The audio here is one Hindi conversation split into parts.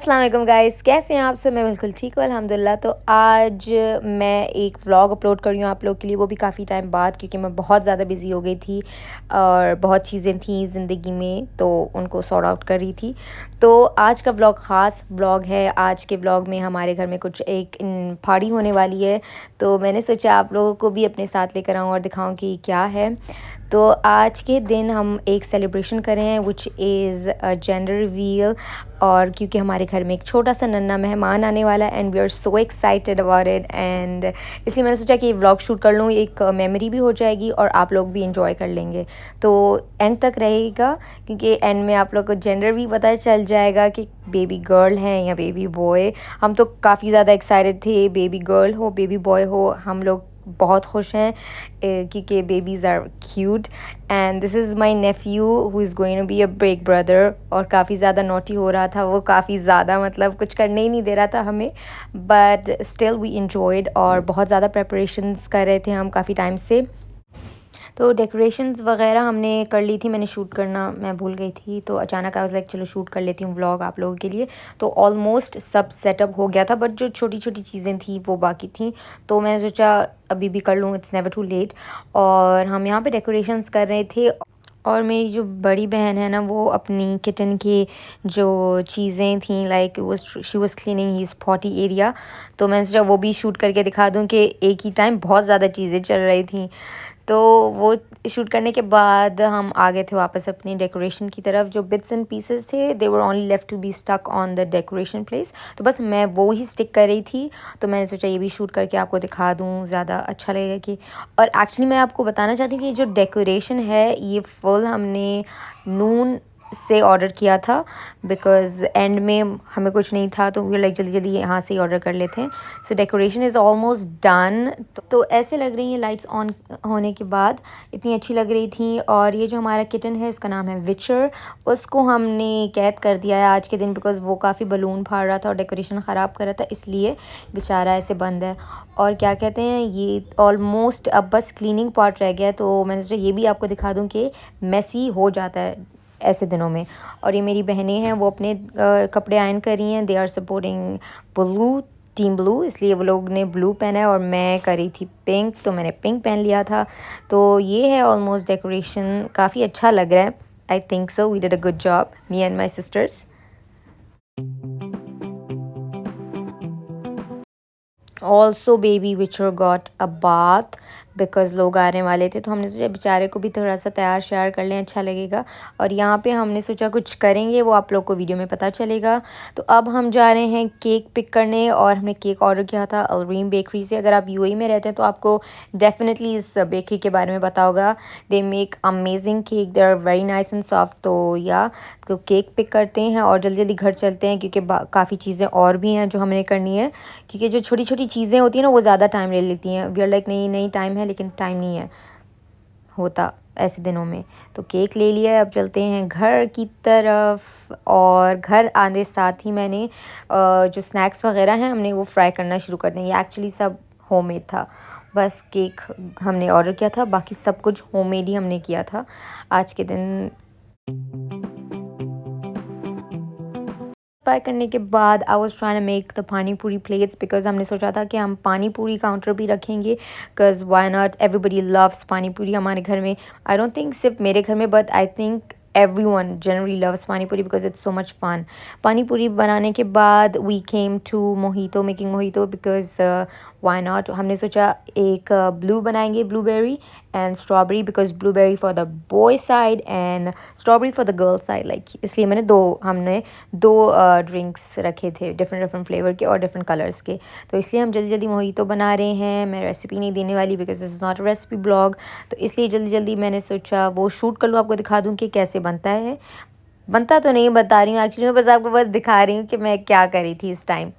अस्सलाम वालेकुम गाइस, कैसे हैं आप सब। मैं बिल्कुल ठीक हूँ अल्हम्दुलिल्लाह। तो आज मैं एक व्लॉग अपलोड कर रही हूँ आप लोग के लिए, वो भी काफ़ी टाइम बाद, क्योंकि मैं बहुत ज़्यादा बिज़ी हो गई थी और बहुत चीज़ें थी ज़िंदगी में तो उनको सॉर्ट आउट कर रही थी। तो आज का व्लॉग ख़ास व्लॉग है। आज के व्लॉग में हमारे घर में कुछ एक पार्टी होने वाली है, तो मैंने सोचा आप लोगों को भी अपने साथ लेकर आऊँ और दिखाऊँ कि क्या है। तो आज के दिन हम एक सेलिब्रेशन कर रहे हैं which is a gender reveal, और क्योंकि हमारे घर में एक छोटा सा नन्हा मेहमान आने वाला है and we are so excited about it, and इसलिए मैंने सोचा कि व्लॉग शूट कर लूँ, एक मेमोरी भी हो जाएगी और आप लोग भी इंजॉय कर लेंगे। तो एंड तक रहेगा, क्योंकि एंड में आप लोग को जेंडर भी पता चल जाएगा कि बेबी गर्ल है या बेबी बॉय। हम तो काफ़ी ज़्यादा एक्साइटेड थे, बेबी गर्ल हो बेबी बॉय हो, हम लोग बहुत खुश हैं क्योंकि babies are cute. And this is my nephew who is going to be a big brother, और काफ़ी ज़्यादा नॉटी हो रहा था वो, काफ़ी ज़्यादा मतलब कुछ करने ही नहीं दे रहा था हमें, बट स्टिल वी इंजॉयड और बहुत ज़्यादा प्रेपरेशंस कर रहे थे हम काफ़ी टाइम से। तो डेकोरेशंस वगैरह हमने कर ली थी, मैंने शूट करना मैं भूल गई थी, तो अचानक आई वाज़ लाइक चलो शूट कर लेती हूँ व्लॉग आप लोगों के लिए। तो ऑलमोस्ट सब सेटअप हो गया था, बट जो छोटी छोटी चीज़ें थी वो बाकी थी, तो मैंने सोचा अभी भी कर लूँ, इट्स नेवर टू लेट। और हम यहाँ पे डेकोरेशंस कर रहे थे, और मेरी जो बड़ी बहन है ना, वो अपनी किचन की जो चीज़ें थी लाइक वो she was cleaning his potty area, तो मैंने सोचा वो भी शूट करके दिखा दूँ कि एक ही टाइम बहुत ज़्यादा चीज़ें चल रही थी। तो वो शूट करने के बाद हम आ गए थे वापस अपनी डेकोरेशन की तरफ। जो बिट्स एंड पीसेस थे they were only left to be stuck on the decoration place, तो बस मैं वो ही स्टिक कर रही थी। तो मैंने सोचा ये भी शूट करके आपको दिखा दूँ, ज़्यादा अच्छा लगेगा कि। और एक्चुअली मैं आपको बताना चाहती हूँ कि ये जो डेकोरेशन है ये फुल हमने नून से ऑर्डर किया था, बिकॉज़ एंड में हमें कुछ नहीं था, तो वी लाइक जल्दी जल्दी यहाँ से ही ऑर्डर कर लेते हैं। सो डेकोरेशन इज़ ऑलमोस्ट डन। तो ऐसे लग रही हैं लाइट्स ऑन होने के बाद, इतनी अच्छी लग रही थी। और ये जो हमारा किचन है इसका नाम है विचर, उसको हमने कैद कर दिया है आज के दिन, बिकॉज़ वो काफ़ी बलून फाड़ रहा था और डेकोरेशन ख़राब कर रहा था, इसलिए बेचारा ऐसे बंद है। और क्या कहते हैं, ये ऑलमोस्ट अब बस क्लीनिंग पार्ट रह गया है, तो मैंने सोचा ये भी आपको दिखा दूँ कि मेसी हो जाता है ऐसे दिनों में। और ये मेरी बहनें हैं, वो अपने कपड़े आयरन कर रही हैं, they are supporting blue, team blue, इसलिए वो लोग ने ब्लू पहना है और मैं करी थी पिंक, तो मैंने पिंक पहन लिया था। तो ये है ऑलमोस्ट डेकोरेशन, काफ़ी अच्छा लग रहा है। I think so we did a good job, me and my sisters. Also baby Witcher got a bath, because लोग आने वाले थे, तो हमने सोचा बेचारे को भी थोड़ा सा तैयार श्यार कर लें, अच्छा लगेगा। और यहाँ पे हमने सोचा कुछ करेंगे, वो आप लोग को वीडियो में पता चलेगा। तो अब हम जा रहे हैं केक पिक करने, और हमने केक ऑर्डर किया था अलरीम बेकरी से। अगर आप यूएई में रहते हैं तो आपको डेफिनेटली इस बेकरी के बारे में पता होगा। They make amazing cake, they are very nice and soft. तो या तो केक पिक करते हैं और जल्दी जल्दी घर चलते हैं, क्योंकि काफ़ी चीज़ें और भी हैं जो हमने करनी है, क्योंकि जो छोटी छोटी चीज़ें होती हैं ना वो ज़्यादा टाइम ले लेती हैं। वी आर लाइक नहीं नहीं टाइम है, लेकिन टाइम नहीं है होता ऐसे दिनों में। तो केक ले लिया, अब चलते हैं घर की तरफ। और घर आने साथ ही मैंने जो स्नैक्स वगैरह हैं हमने वो फ्राई करना शुरू कर दिया। ये एक्चुअली सब होममेड था, बस केक हमने ऑर्डर किया था, बाकी सब कुछ होममेड ही हमने किया था आज के दिन। फ्राई करने के बाद I was trying to make the pani puri plates, because हमने सोचा था कि हम पानी पूरी काउंटर भी रखेंगे, because why not, everybody loves पानी पूरी हमारे घर में। आई डोंट थिंक सिर्फ मेरे घर में, but I think everyone generally loves pani puri because it's so much fun. पानी पूरी बनाने के बाद we came to mojito, making mojito, because why not, हमने सोचा एक ब्लू बनाएंगे, blueberry and strawberry, because blueberry for the boy side and strawberry for the girl side, like इसलिए हमने दो ड्रिंक्स रखे थे डिफरेंट डिफरेंट फ्लेवर के और डिफरेंट कलर्स के। तो इसलिए हम जल्दी जल्दी मोहितो बना रहे हैं। मैं रेसिपी नहीं देने वाली, because this is not a recipe blog, तो इसलिए जल्दी जल्दी मैंने सोचा वो शूट कर लूँ, आपको दिखा दूँ कि कैसे बनता है। बनता तो नहीं बता रही हूँ एक्चुअली, मैं बस आपको बस दिखा रही हूँ कि मैं क्या करी थी इस टाइम।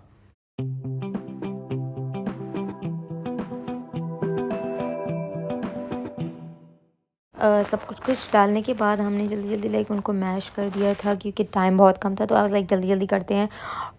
सब कुछ डालने के बाद हमने जल्दी जल्दी लाइक उनको मैश कर दिया था, क्योंकि टाइम बहुत कम था, तो आई वाज लाइक जल्दी जल्दी करते हैं।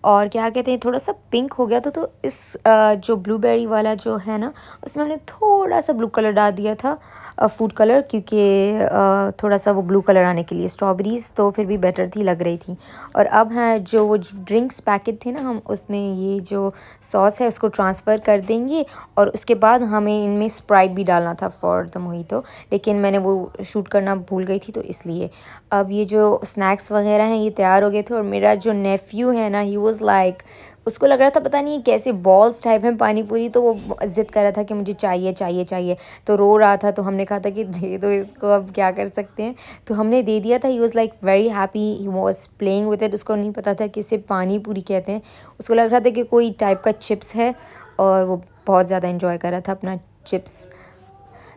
और क्या कहते हैं, थोड़ा सा पिंक हो गया था, तो इस जो ब्लूबेरी वाला जो है ना, उसमें हमने थोड़ा सा ब्लू कलर डाल दिया था, फूड कलर, क्योंकि थोड़ा सा वो ब्लू कलर आने के लिए स्ट्रॉबेरीज़ तो फिर भी बेटर थी, लग रही थी। और अब है जो वो ड्रिंक्स पैकेट थे ना, हम उसमें ये जो सॉस है उसको ट्रांसफ़र कर देंगे और उसके बाद हमें इनमें स्प्राइट भी डालना था फॉर द मोहितो, लेकिन मैंने वो शूट करना भूल गई थी तो इसलिए। अब ये जो स्नैक्स वगैरह हैं ये तैयार हो गए थे और मेरा जो नेफ्यू है ना, ही वाज़ लाइक, उसको लग रहा था पता नहीं कैसे बॉल्स टाइप हैं पानी पूरी, तो वो ज़िद कर रहा था कि मुझे चाहिए चाहिए चाहिए, तो रो रहा था। तो हमने कहा था कि दे दो इसको, अब क्या कर सकते हैं, तो हमने दे दिया था। He was like very happy, he was playing with it. उसको नहीं पता था कि इसे पानी पूरी कहते हैं, उसको लग रहा था कि कोई टाइप का चिप्स है और वो बहुत ज़्यादा इन्जॉय कर रहा था अपना चिप्स।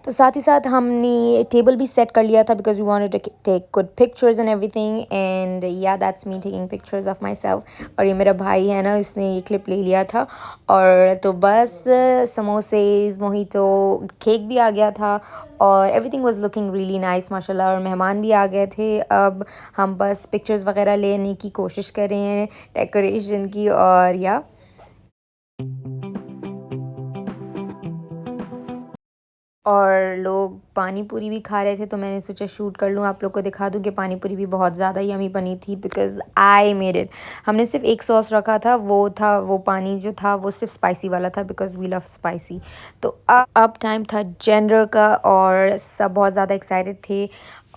तो साथ ही साथ हमने टेबल भी सेट कर लिया था because we wanted to take good pictures and everything, and yeah that's me taking pictures of my self. और ये मेरा भाई है ना, इसने ये क्लिप ले लिया था। और तो बस समोसेज, मोहितो, केक भी आ गया था और everything was looking really nice माशाल्लाह। और मेहमान भी आ गए थे। अब हम बस पिक्चर्स वगैरह लेने की कोशिश कर रहे हैं डेकोरेशन की। और या और लोग पानी पूरी भी खा रहे थे, तो मैंने सोचा शूट कर लूँ, आप लोग को दिखा दूँ कि पानी पूरी भी बहुत ज़्यादा यमी बनी थी बिकॉज़ आई मेड इट। हमने सिर्फ एक सॉस रखा था, वो पानी जो था वो सिर्फ स्पाइसी वाला था बिकॉज़ वी लव स्पाइसी। तो अब टाइम था जेंडर का और सब बहुत ज़्यादा एक्साइटेड थे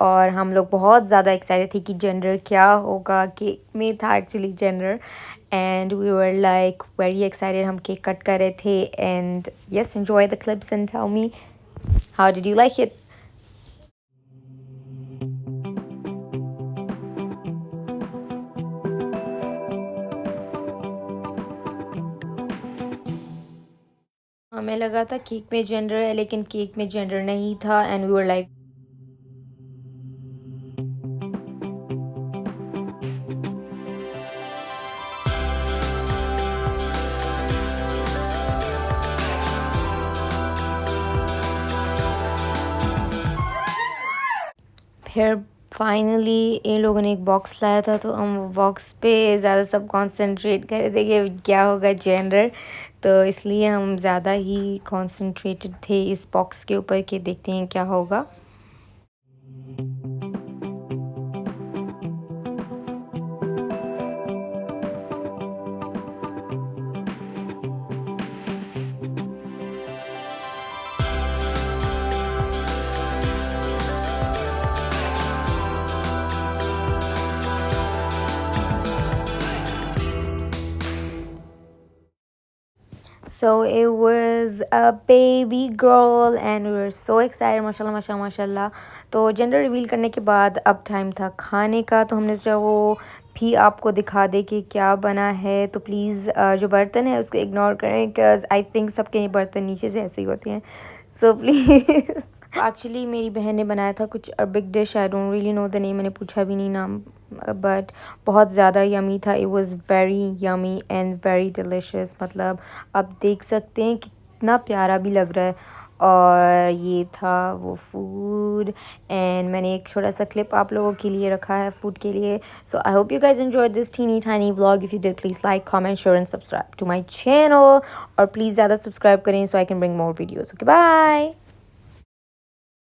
और हम लोग बहुत ज़्यादा एक्साइटेड थे कि जेंडर क्या होगा। केक में था actually gender and we were like very excited. हम केक कट कर रहे थे and yes, enjoy the clips and tell me how did you like it? हमें लगा था केक में जेंडर है लेकिन केक में जेंडर नहीं था एंड वी वर लाइक फिर फाइनली इन लोगों ने एक बॉक्स लाया था तो हम वो बॉक्स पे ज़्यादा सब कंसंट्रेट कर रहे थे कि क्या होगा जेंडर, तो इसलिए हम ज़्यादा ही कंसंट्रेटेड थे इस बॉक्स के ऊपर कि देखते हैं क्या होगा। So it was a baby girl and we were so excited माशाल्लाह माशाल्लाह माशाल्लाह। तो जेंडर रिवील करने के बाद अब टाइम था खाने का, तो हमने सोचा वो भी आपको दिखा दे कि क्या बना है। तो प्लीज़ जो बर्तन है उसको इग्नोर करें बिकॉज़ आई थिंक सबके बर्तन नीचे से ऐसे ही होते हैं, सो प्लीज़। एक्चुअली मेरी बहन ने बनाया था कुछ Arabic dish, I don't really know the name, मैंने पूछा भी नहीं नाम, बट बहुत ज़्यादा यमी था। It was very yummy and very delicious. मतलब आप देख सकते हैं कितना प्यारा भी लग रहा है। और ये था वो फूड एंड मैंने एक छोटा सा क्लिप आप लोगों के लिए रखा है फूड के लिए। So I hope you guys enjoyed this teeny tiny vlog. If you did please like comment share and subscribe to my channel और प्लीज़ ज़्यादा सब्सक्राइब करें so I can bring more videos. Okay bye.